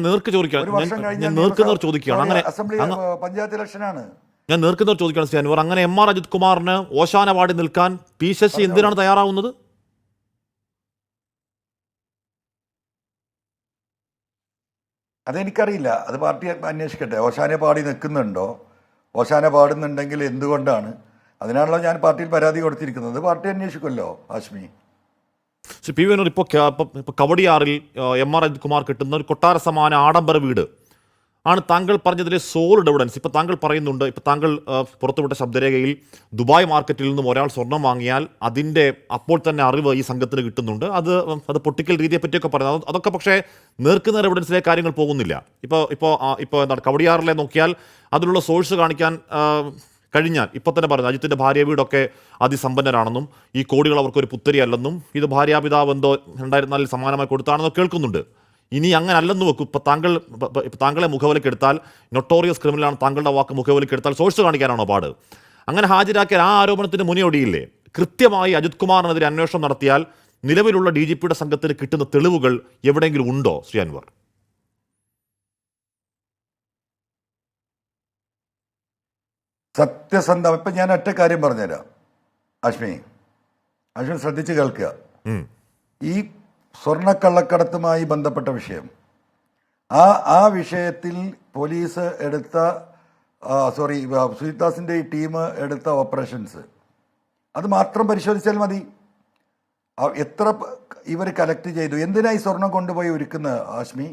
നേർക്ക് ചോദിക്കാം, ഒരു വർഷം കഴിഞ്ഞ ഞാൻ നേർക്കുന്നവർ ചോദിക്കുകയാണ്. അങ്ങനെ അസംബ്ലി പഞ്ചായത്ത് ഇലക്ഷനാണ്. ഞാൻ നേർക്കുന്നവർ ചോദിക്കുകയാണ് ശ്രീ അൻവർ, അങ്ങനെ എം ആർ അജിത് കുമാറിന് ഓശാന വാർഡിൽ നിൽക്കാൻ പി ശശി എന്തിനാണ് തയ്യാറാവുന്നത്? അതെനിക്കറിയില്ല, അത് പാർട്ടി അന്വേഷിക്കട്ടെ. ഓശാന പാടി നിൽക്കുന്നുണ്ടോ, ഓശാന പാടുന്നുണ്ടെങ്കിൽ എന്തുകൊണ്ടാണ്? അതിനാണല്ലോ ഞാൻ പാർട്ടിയിൽ പരാതി കൊടുത്തിരിക്കുന്നത്. പാർട്ടി അന്വേഷിക്കുമല്ലോ ഹാഷ്മി. പി വി ഇപ്പോൾ കവടിയാറിൽ എം ആർ അജിത് കുമാർ കിട്ടുന്ന ഒരു കൊട്ടാര സമാന ആഡംബര വീട് ആണ് താങ്കൾ പറഞ്ഞതിലെ സോളിഡ് എവിഡൻസ്. ഇപ്പോൾ താങ്കൾ പറയുന്നുണ്ട്, ഇപ്പോൾ താങ്കൾ പുറത്തുവിട്ട ശബ്ദരേഖയിൽ ദുബായ് മാർക്കറ്റിൽ നിന്നും ഒരാൾ സ്വർണം വാങ്ങിയാൽ അതിൻ്റെ അപ്പോൾ തന്നെ അറിവ് ഈ സംഘത്തിന് കിട്ടുന്നുണ്ട്. അത് പൊട്ടിക്കൽ രീതിയെ പറ്റിയൊക്കെ പറയുന്നത് അതൊക്കെ പക്ഷേ നേർക്കുനേർ എവിഡൻസിലെ കാര്യങ്ങൾ പോകുന്നില്ല. ഇപ്പോൾ എന്താണ് കവടിയാറിലെ നോക്കിയാൽ അതിലുള്ള സോഴ്സ് കാണിക്കാൻ കഴിഞ്ഞാൽ ഇപ്പോൾ തന്നെ പറയുന്നത് അജിത്തിൻ്റെ ഭാര്യ വീടൊക്കെ അതിസമ്പന്നരാണെന്നും ഈ കോടികൾ അവർക്കൊരു പുത്തരിയല്ലെന്നും ഇത് ഭാര്യാപിതാവ് എന്തോ 2004 സമാനമായി കൊടുത്താണെന്നോ കേൾക്കുന്നുണ്ട്. ഇനി അങ്ങനെ അല്ലെന്ന് വെക്കും. ഇപ്പോൾ താങ്കളെ മുഖവിലക്കെടുത്താൽ നൊട്ടോറിയസ് ക്രിമിനലാണ്, താങ്കളുടെ വാക്ക് മുഖവിലക്കെടുത്താൽ സോഴ്സ് കാണിക്കാനാണോ പാട്? അങ്ങനെ ഹാജരാക്കിയാൽ ആ ആരോപണത്തിന് മുനയൊടിയില്ലേ? കൃത്യമായി അജിത് കുമാറിനെതിരെ അന്വേഷണം നടത്തിയാൽ നിലവിലുള്ള DGPയുടെ സംഘത്തിന് കിട്ടുന്ന തെളിവുകൾ എവിടെയെങ്കിലും ഉണ്ടോ ശ്രീ അൻവർ? സത്യസന്ധം. ഇപ്പം ഞാൻ ഒറ്റ കാര്യം പറഞ്ഞുതരാം അശ്മി ശ്രദ്ധിച്ച് കേൾക്കുക. ഈ സ്വർണ്ണക്കള്ളക്കടത്തുമായി ബന്ധപ്പെട്ട വിഷയം, ആ വിഷയത്തിൽ പോലീസ് എടുത്ത സുജിത്ദാസിൻ്റെ ഈ ടീം എടുത്ത ഓപ്പറേഷൻസ് അത് മാത്രം പരിശോധിച്ചാൽ മതി. എത്ര ഇവർ കളക്ട് ചെയ്തു, എന്തിനായി സ്വർണം കൊണ്ടുപോയി ഉരുക്കുന്നത് ആശ്മി?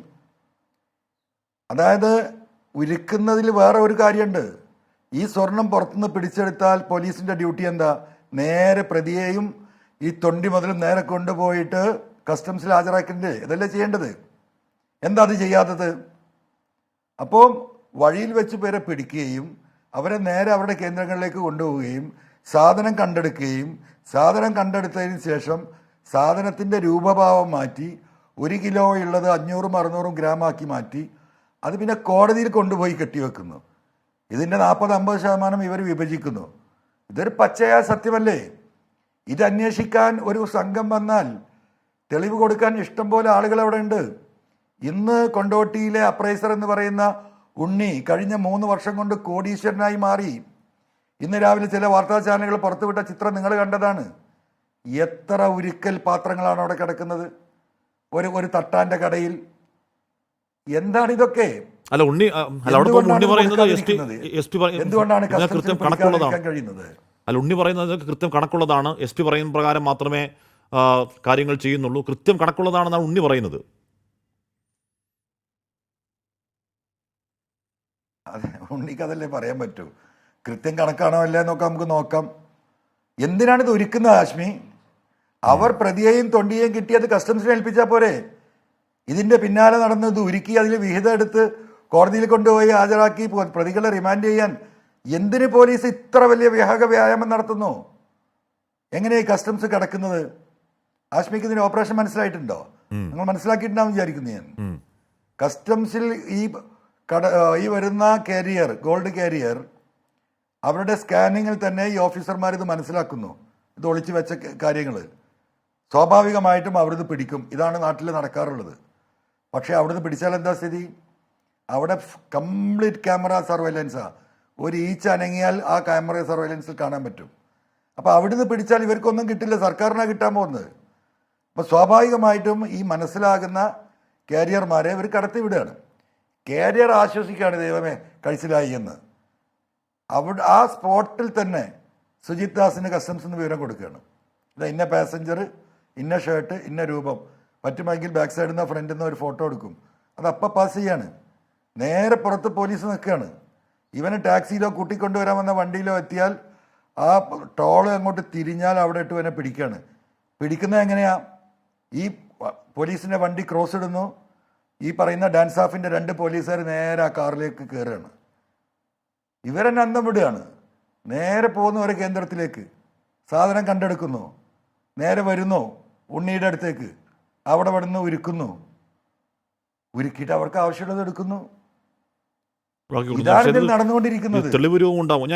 അതായത് ഉരുക്കുന്നതിൽ വേറെ ഒരു കാര്യമുണ്ട്. ഈ സ്വർണം പുറത്തുനിന്ന് പിടിച്ചെടുത്താൽ പോലീസിൻ്റെ ഡ്യൂട്ടി എന്താ? നേരെ പ്രതിയെയും ഈ തൊണ്ടി മുതലും നേരെ കൊണ്ടുപോയിട്ട് കസ്റ്റംസിൽ ഹാജരാക്കണ്ടേ? ഇതല്ലേ ചെയ്യേണ്ടത്? എന്താ അത് ചെയ്യാത്തത്? അപ്പോൾ വഴിയിൽ വെച്ച് പേരെ പിടിക്കുകയും അവരെ നേരെ അവരുടെ കേന്ദ്രങ്ങളിലേക്ക് കൊണ്ടുപോവുകയും സാധനം കണ്ടെടുക്കുകയും സാധനം കണ്ടെടുത്തതിന് ശേഷം സാധനത്തിൻ്റെ രൂപഭാവം മാറ്റി 1 കിലോ ഉള്ളത് 500-600 ഗ്രാമാക്കി മാറ്റി അത് പിന്നെ കോടതിയിൽ കൊണ്ടുപോയി കെട്ടിവെക്കുന്നു. ഇതിൻ്റെ 40-50% ഇവർ വിഭജിക്കുന്നു. ഇതൊരു പച്ചയായ സത്യമല്ലേ? ഇത് അന്വേഷിക്കാൻ ഒരു സംഘം വന്നാൽ തെളിവ് കൊടുക്കാൻ ഇഷ്ടം പോലെ ആളുകൾ അവിടെ ഉണ്ട്. ഇന്ന് കൊണ്ടോട്ടിയിലെ അപ്രൈസർ എന്ന് പറയുന്ന ഉണ്ണി കഴിഞ്ഞ 3 വർഷം കൊണ്ട് കോടീശ്വരനായി മാറി. ഇന്ന് രാവിലെ ചില വാർത്താ ചാനലുകൾ പുറത്തുവിട്ട ചിത്രം നിങ്ങൾ കണ്ടതാണ്. എത്ര ഉരുക്കൽ പാത്രങ്ങളാണ് അവിടെ കിടക്കുന്നത് ഒരു തട്ടാൻ്റെ കടയിൽ. എന്താണിതൊക്കെ? അല്ല ഉണ്ണി എന്തുകൊണ്ടാണ് കഴിയുന്നത്? അല്ല ഉണ്ണി പറയുന്നത് കൃത്യം കണക്കുള്ളതാണ്. SP പറയുന്ന പ്രകാരം മാത്രമേ കാര്യങ്ങൾ ചെയ്യുന്നുള്ളൂ. കൃത്യം കണക്കുള്ളതാണെന്നാണ് ഉണ്ണി പറയുന്നത്. അതെ, ഉണ്ണിക്ക് അതല്ലേ പറയാൻ പറ്റൂ. കൃത്യം കണക്കാണോ അല്ലേ നോക്കാം, നമുക്ക് നോക്കാം. എന്തിനാണിത് ഒരുക്കുന്നത് ഹാഷ്മി? അവർ പ്രതിയെയും തൊണ്ടിയെയും കിട്ടിയത് കസ്റ്റംസിനെ ഏൽപ്പിച്ചാൽ പോരെ? ഇതിൻ്റെ പിന്നാലെ നടന്ന് ഇത് ഉരുക്കി അതിൽ വിഹിതം എടുത്ത് കോടതിയിൽ കൊണ്ടുപോയി ഹാജരാക്കി പ്രതികളെ റിമാൻഡ് ചെയ്യാൻ എന്തിന് പോലീസ് ഇത്ര വലിയ വ്യായാമം നടത്തുന്നു? എങ്ങനെയായി കസ്റ്റംസ് കിടക്കുന്നത്? ആശ്മിക്ക് ഇതിന് ഓപ്പറേഷൻ മനസ്സിലായിട്ടുണ്ടോ? നിങ്ങൾ മനസ്സിലാക്കിയിട്ടുണ്ടാവും വിചാരിക്കുന്നു ഞാൻ. കസ്റ്റംസിൽ ഈ വരുന്ന കാരിയർ, ഗോൾഡ് കാരിയർ, അവരുടെ സ്കാനിങ്ങിൽ തന്നെ ഈ ഓഫീസർമാർ ഇത് മനസ്സിലാക്കുന്നു. ഇത് ഒളിച്ചു വെച്ച കാര്യങ്ങൾ സ്വാഭാവികമായിട്ടും അവിടുന്ന് പിടിക്കും. ഇതാണ് നാട്ടിൽ നടക്കാറുള്ളത്. പക്ഷേ അവിടുന്ന് പിടിച്ചാൽ എന്താ സ്ഥിതി? അവിടെ കംപ്ലീറ്റ് ക്യാമറ സർവൈലൻസാണ്. ഒരു ഈച്ച അനങ്ങിയാൽ ആ ക്യാമറ സർവൈലൻസിൽ കാണാൻ പറ്റും. അപ്പോൾ അവിടുന്ന് പിടിച്ചാൽ ഇവർക്കൊന്നും കിട്ടില്ല, സർക്കാരിനാണ് കിട്ടാൻ പോകുന്നത്. അപ്പോൾ സ്വാഭാവികമായിട്ടും ഈ മനസ്സിലാകുന്ന കാരിയർമാരെ ഇവർ കടത്തി വിടുകയാണ്. കാരിയർ ആശ്വസിക്കുകയാണ്, ദൈവമേ കഴിച്ചിലായി എന്ന്. ആ സ്പോട്ടിൽ തന്നെ സുജിത് ദാസിന് കസ്റ്റംസ് നിന്ന് വിവരം കൊടുക്കുകയാണ്. ഇതാ ഇന്ന പാസഞ്ചർ, ഇന്ന ഷർട്ട്, ഇന്ന രൂപം, പറ്റുമെങ്കിൽ ബാക്ക് സൈഡിൽ നിന്ന് ഫ്രണ്ടിൽ നിന്ന് ഒരു ഫോട്ടോ എടുക്കും. അത് അപ്പം പാസ് ചെയ്യാണ്. നേരെ പുറത്ത് പോലീസ് നിൽക്കുകയാണ്. ഇവന് ടാക്സിയിലോ കൂട്ടിക്കൊണ്ടുവരാൻ വന്ന വണ്ടിയിലോ എത്തിയാൽ ആ ടോള് അങ്ങോട്ട് തിരിഞ്ഞാൽ അവിടെ ഇട്ട് ഇവനെ പിടിക്കുകയാണ്. പിടിക്കുന്നത് എങ്ങനെയാ? ഈ പോലീസിൻ്റെ വണ്ടി ക്രോസ് ഇടുന്നു. ഈ പറയുന്ന ഡാൻസ് ഓഫിൻ്റെ 2 പോലീസുകാർ നേരെ ആ കാറിലേക്ക് കയറുകയാണ്. ഇവരെന്നെ അന്തം വിടുകയാണ്. നേരെ പോകുന്നു ഒരു കേന്ദ്രത്തിലേക്ക്, സാധനം കണ്ടെടുക്കുന്നു, നേരെ വരുന്നു ഉണ്ണിയുടെ അടുത്തേക്ക്, അവിടെ വിടുന്നു, ഉരുക്കിയിട്ട് അവർക്ക് ആവശ്യമുള്ളത് എടുക്കുന്നു. ഇതാണ് ഇതിൽ നടന്നുകൊണ്ടിരിക്കുന്നത്. തെളിവ് ഉണ്ടാവും.